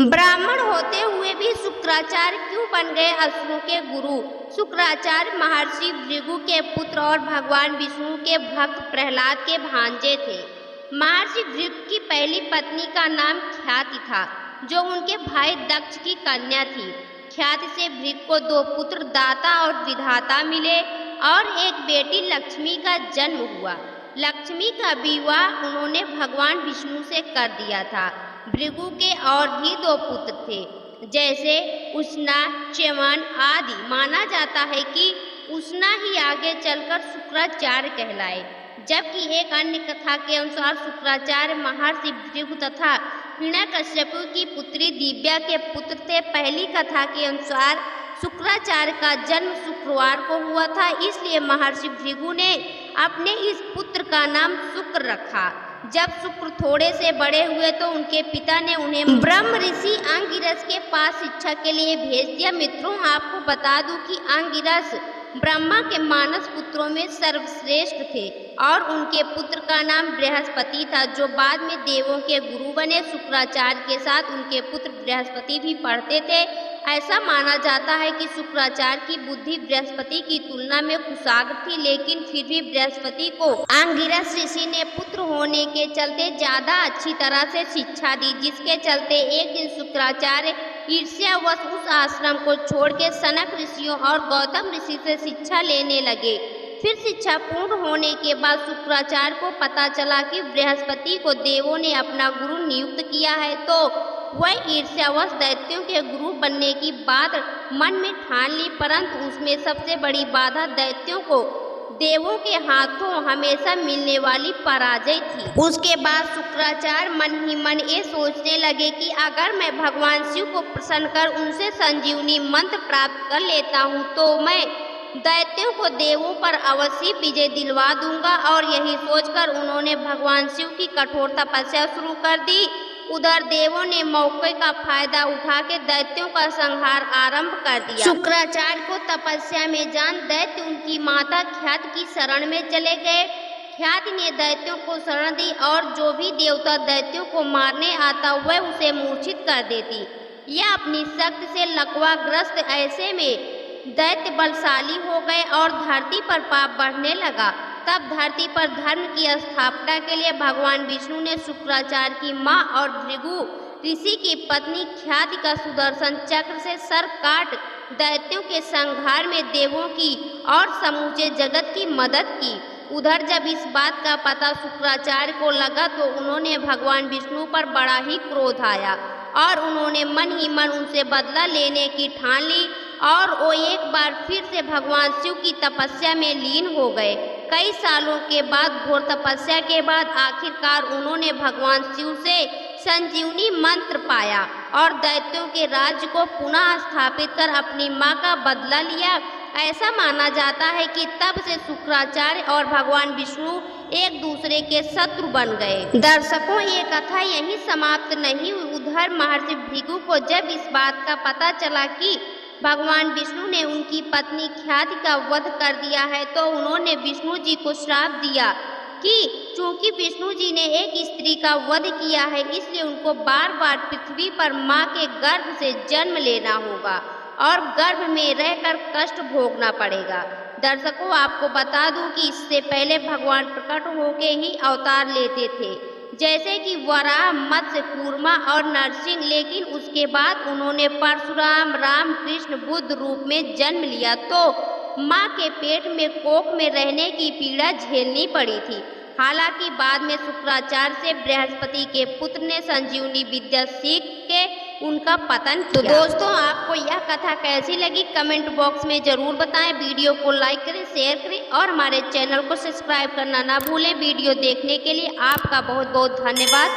ब्राह्मण होते हुए भी शुक्राचार्य क्यों बन गए असुरों के गुरु? शुक्राचार्य महर्षि भृगु के पुत्र और भगवान विष्णु के भक्त प्रहलाद के भांजे थे। महर्षि भृगु की पहली पत्नी का नाम ख्याति था, जो उनके भाई दक्ष की कन्या थी। ख्याति से भृगु को 2 पुत्र दाता और विधाता मिले और एक बेटी लक्ष्मी का जन्म हुआ। लक्ष्मी का विवाह उन्होंने भगवान विष्णु से कर दिया था। भृगु के और भी 2 पुत्र थे, जैसे उष्णा, च्यवन आदि। माना जाता है कि उष्णा ही आगे चलकर शुक्राचार्य कहलाए, जबकि एक अन्य कथा के अनुसार शुक्राचार्य महर्षि भृगु तथा हिरण्यकश्यपु की पुत्री दिव्या के पुत्र थे। पहली कथा के अनुसार शुक्राचार्य का जन्म शुक्रवार को हुआ था, इसलिए महर्षि भृगु ने अपने इस पुत्र का नाम शुक्र रखा। जब शुक्र थोड़े से बड़े हुए तो उनके पिता ने उन्हें ब्रह्म ऋषि अंगिरस के पास शिक्षा के लिए भेज दिया। मित्रों, आपको बता दूं कि अंगिरस ब्रह्मा के मानस पुत्रों में सर्वश्रेष्ठ थे और उनके पुत्र का नाम बृहस्पति था, जो बाद में देवों के गुरु बने। शुक्राचार्य के साथ उनके पुत्र बृहस्पति भी पढ़ते थे। ऐसा माना जाता है कि शुक्राचार्य की बुद्धि बृहस्पति की तुलना में कुशाग्र थी, लेकिन फिर भी बृहस्पति को अंगिरस ऋषि ने पुत्र होने के चलते ज्यादा अच्छी तरह से शिक्षा दी, जिसके चलते एक दिन शुक्राचार्य ईर्ष्यावश उस आश्रम को छोड़ के सनक ऋषियों और गौतम ऋषि से शिक्षा लेने लगे। फिर शिक्षा पूर्ण होने के बाद शुक्राचार्य को पता चला कि बृहस्पति को देवों ने अपना गुरु नियुक्त किया है, तो वह ईर्ष्यावश दैत्यों के गुरु बनने की बात मन में ठान ली, परंतु उसमें सबसे बड़ी बाधा दैत्यों को देवों के हाथों हमेशा मिलने वाली पराजय थी। उसके बाद शुक्राचार्य मन ही मन ये सोचने लगे कि अगर मैं भगवान शिव को प्रसन्न कर उनसे संजीवनी मंत्र प्राप्त कर लेता हूँ, तो मैं दैत्यों को देवों पर अवश्य विजय दिलवा दूंगा। और यही सोचकर उन्होंने भगवान शिव की कठोर तपस्या शुरू कर दी। उधर देवों ने मौके का फायदा उठा के दैत्यों का संहार आरंभ कर दिया। शुक्राचार्य को तपस्या में जान दैत्य उनकी माता ख्याति की शरण में चले गए। ख्याति ने दैत्यों को शरण दी और जो भी देवता दैत्यों को मारने आता वह उसे मूर्छित कर देती। यह अपनी शक्ति से लकवाग्रस्त, ऐसे में दैत्य बलशाली हो गए और धरती पर पाप बढ़ने लगा। तब धरती पर धर्म की स्थापना के लिए भगवान विष्णु ने शुक्राचार्य की मां और भृगु ऋषि की पत्नी ख्याति का सुदर्शन चक्र से सर काट दैत्यों के संहार में देवों की और समूचे जगत की मदद की। उधर जब इस बात का पता शुक्राचार्य को लगा तो उन्होंने भगवान विष्णु पर बड़ा ही क्रोध आया और उन्होंने मन ही मन उनसे बदला लेने की ठान ली और वो एक बार फिर से भगवान शिव की तपस्या में लीन हो गए। कई सालों के बाद घोर तपस्या के बाद आखिरकार उन्होंने भगवान शिव से संजीवनी मंत्र पाया और दैत्यों के राज्य को पुनः स्थापित कर अपनी मां का बदला लिया। ऐसा माना जाता है कि तब से शुक्राचार्य और भगवान विष्णु एक दूसरे के शत्रु बन गए। दर्शकों, ये कथा यहीं समाप्त नहीं हुई। उधर महर्षि भृगु को जब इस बात का पता चला कि भगवान विष्णु ने उनकी पत्नी ख्याति का वध कर दिया है, तो उन्होंने विष्णु जी को श्राप दिया कि चूंकि विष्णु जी ने एक स्त्री का वध किया है, इसलिए उनको बार बार पृथ्वी पर मां के गर्भ से जन्म लेना होगा और गर्भ में रहकर कष्ट भोगना पड़ेगा। दर्शकों, आपको बता दूं कि इससे पहले भगवान प्रकट होके ही अवतार लेते थे, जैसे कि वराह, मत्स्य, कूर्मा और नरसिंह, लेकिन उसके बाद उन्होंने परशुराम, राम, कृष्ण, बुद्ध रूप में जन्म लिया तो मां के पेट में कोख में रहने की पीड़ा झेलनी पड़ी थी। हालांकि बाद में शुक्राचार्य से बृहस्पति के पुत्र ने संजीवनी विद्या सीख के उनका पतन किया। तो दोस्तों, आपको यह कथा कैसी लगी कमेंट बॉक्स में जरूर बताएं। वीडियो को लाइक करें, शेयर करें और हमारे चैनल को सब्सक्राइब करना ना भूलें। वीडियो देखने के लिए आपका बहुत बहुत धन्यवाद।